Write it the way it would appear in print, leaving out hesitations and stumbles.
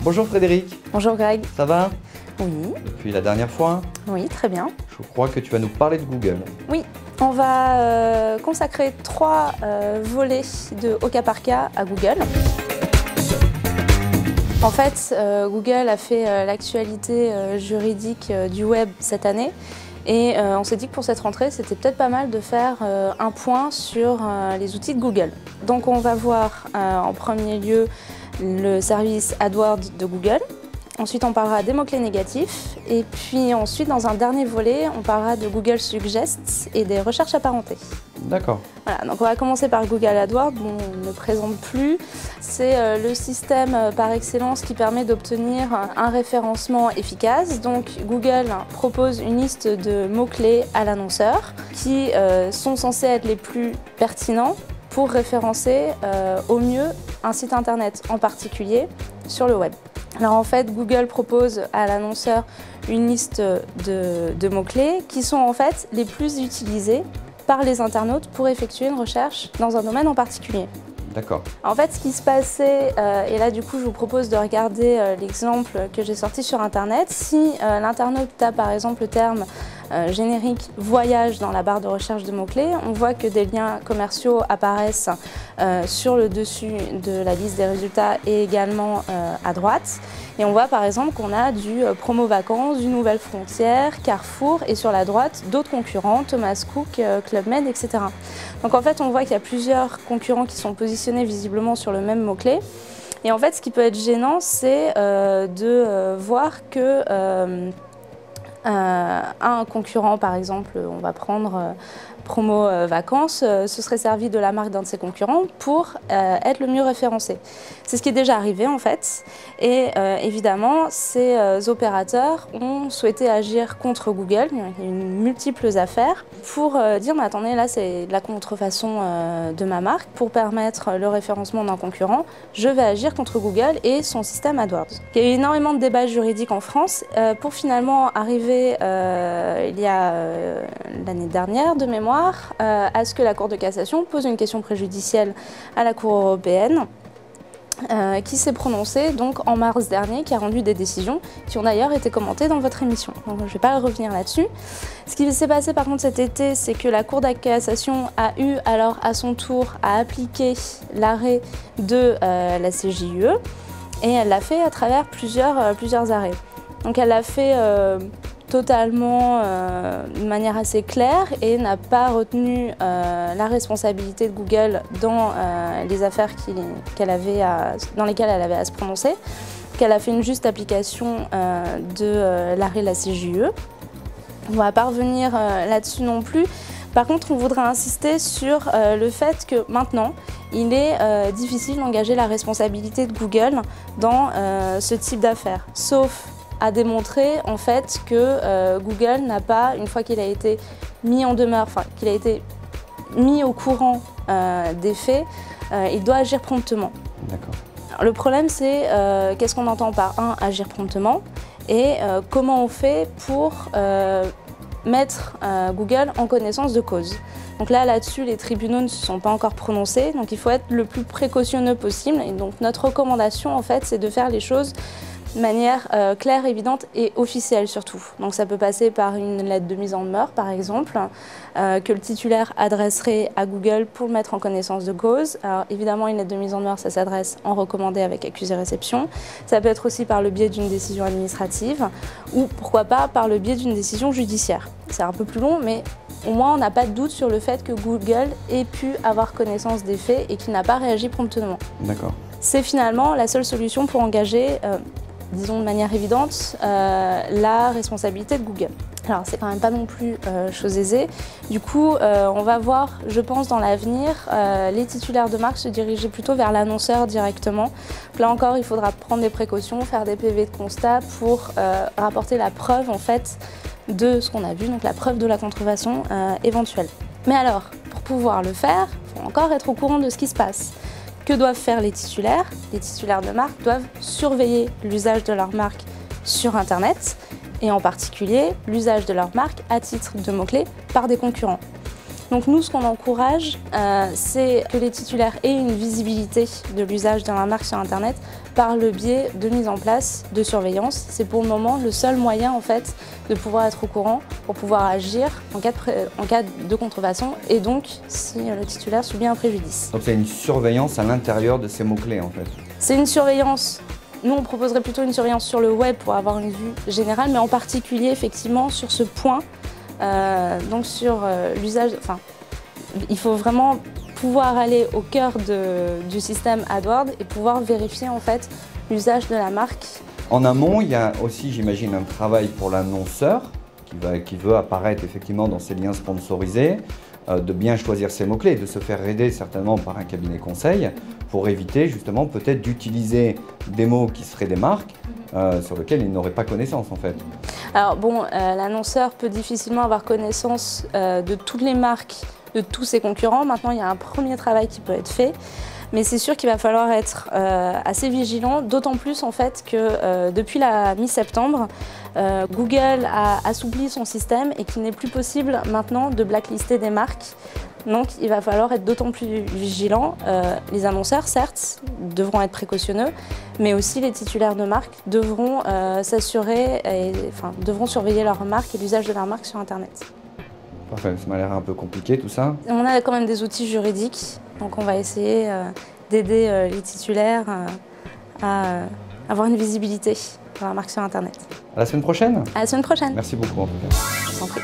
Bonjour Frédéric. Bonjour Greg. Ça va? Oui. Depuis la dernière fois, Oui, très bien. je crois que tu vas nous parler de Google. Oui, on va consacrer 3 volets de au cas par cas à Google. En fait, Google a fait l'actualité juridique du web cette année et on s'est dit que pour cette rentrée, c'était peut-être pas mal de faire un point sur les outils de Google. Donc on va voir en premier lieu le service AdWords de Google. Ensuite, on parlera des mots-clés négatifs. Et puis ensuite, dans un dernier volet, on parlera de Google Suggests et des recherches apparentées. D'accord. Voilà, donc on va commencer par Google AdWords, dont on ne présente plus. C'est le système par excellence qui permet d'obtenir un référencement efficace. Donc Google propose une liste de mots-clés à l'annonceur qui sont censés être les plus pertinents pour référencer au mieux un site internet en particulier sur le web. Alors en fait, Google propose à l'annonceur une liste de mots-clés qui sont en fait les plus utilisés par les internautes pour effectuer une recherche dans un domaine en particulier. D'accord. En fait, ce qui se passait, et là du coup je vous propose de regarder l'exemple que j'ai sorti sur internet, si l'internaute tape par exemple le terme générique voyage dans la barre de recherche de mots-clés, on voit que des liens commerciaux apparaissent sur le dessus de la liste des résultats et également à droite. Et on voit par exemple qu'on a du promo vacances, du Nouvelle Frontière, Carrefour et sur la droite d'autres concurrents, Thomas Cook, Club Med, etc. Donc en fait on voit qu'il y a plusieurs concurrents qui sont positionnés visiblement sur le même mot-clé. Et en fait ce qui peut être gênant c'est de voir que un concurrent, par exemple, on va prendre promo vacances, se serait servi de la marque d'un de ses concurrents pour être le mieux référencé. C'est ce qui est déjà arrivé en fait. Et évidemment, ces opérateurs ont souhaité agir contre Google. Il y a eu multiples affaires pour dire mais attendez, là c'est de la contrefaçon de ma marque. Pour permettre le référencement d'un concurrent, je vais agir contre Google et son système AdWords. Il y a eu énormément de débats juridiques en France pour finalement arriver il y a l'année dernière de mémoire à ce que la Cour de cassation pose une question préjudicielle à la Cour européenne qui s'est prononcée donc en mars dernier, qui a rendu des décisions qui ont d'ailleurs été commentées dans votre émission. Donc, je ne vais pas revenir là-dessus. Ce qui s'est passé par contre cet été, c'est que la Cour de cassation a eu alors à son tour à appliquer l'arrêt de la CJUE et elle l'a fait à travers plusieurs arrêts. Donc elle l'a fait totalement de manière assez claire et n'a pas retenu la responsabilité de Google dans les affaires dans lesquelles elle avait à se prononcer, qu'elle a fait une juste application de l'arrêt de la CJUE. On ne va pas revenir là-dessus non plus. Par contre, on voudrait insister sur le fait que maintenant, il est difficile d'engager la responsabilité de Google dans ce type d'affaires, sauf à démontrer en fait que Google n'a pas, une fois qu'il a été mis en demeure, enfin qu'il a été mis au courant des faits, il doit agir promptement. D'accord. Le problème c'est qu'est-ce qu'on entend par agir promptement et comment on fait pour mettre Google en connaissance de cause. Donc là-dessus, les tribunaux ne se sont pas encore prononcés, donc il faut être le plus précautionneux possible. Et donc notre recommandation en fait, c'est de faire les choses de manière claire, évidente et officielle surtout. Donc ça peut passer par une lettre de mise en demeure par exemple, que le titulaire adresserait à Google pour le mettre en connaissance de cause. Alors évidemment une lettre de mise en demeure ça s'adresse en recommandé avec accusé-réception. Ça peut être aussi par le biais d'une décision administrative ou pourquoi pas par le biais d'une décision judiciaire. C'est un peu plus long mais au moins on n'a pas de doute sur le fait que Google ait pu avoir connaissance des faits et qu'il n'a pas réagi promptement. D'accord. C'est finalement la seule solution pour engager disons de manière évidente, la responsabilité de Google. Alors c'est quand même pas non plus chose aisée. Du coup, on va voir, je pense, dans l'avenir, les titulaires de marque se diriger plutôt vers l'annonceur directement. Donc, là encore, il faudra prendre des précautions, faire des PV de constat pour rapporter la preuve en fait de ce qu'on a vu, donc la preuve de la contrefaçon éventuelle. Mais alors, pour pouvoir le faire, il faut encore être au courant de ce qui se passe. Que doivent faire les titulaires? Les titulaires de marque doivent surveiller l'usage de leur marque sur Internet et en particulier l'usage de leur marque à titre de mots-clés par des concurrents. Donc nous, ce qu'on encourage, c'est que les titulaires aient une visibilité de l'usage de la marque sur Internet par le biais de mise en place de surveillance. C'est pour le moment le seul moyen en fait de pouvoir être au courant pour pouvoir agir en cas de contrefaçon et donc si le titulaire subit un préjudice. Donc c'est une surveillance à l'intérieur de ces mots-clés en fait. C'est une surveillance. Nous, on proposerait plutôt une surveillance sur le web pour avoir une vue générale, mais en particulier effectivement sur ce point, donc sur l'usage. Enfin, il faut vraiment pouvoir aller au cœur du système AdWords et pouvoir vérifier en fait l'usage de la marque. En amont, il y a aussi, j'imagine, un travail pour l'annonceur qui veut apparaître effectivement dans ces liens sponsorisés, de bien choisir ses mots-clés, de se faire aider certainement par un cabinet conseil pour éviter justement peut-être d'utiliser des mots qui seraient des marques sur lesquels il n'aurait pas connaissance en fait. Alors bon, l'annonceur peut difficilement avoir connaissance de toutes les marques de tous ses concurrents. Maintenant, il y a un premier travail qui peut être fait. Mais c'est sûr qu'il va falloir être assez vigilant, d'autant plus en fait que depuis la mi-septembre, Google a assoupli son système et qu'il n'est plus possible maintenant de blacklister des marques. Donc il va falloir être d'autant plus vigilant. Les annonceurs, certes, devront être précautionneux, mais aussi les titulaires de marques devront s'assurer, devront surveiller leur marque et l'usage de leur marque sur Internet. Parfait, ça m'a l'air un peu compliqué tout ça. On a quand même des outils juridiques, donc on va essayer d'aider les titulaires à avoir une visibilité pour la marque sur Internet. À la semaine prochaine. À la semaine prochaine. Merci beaucoup en tout cas. Je vous en prie.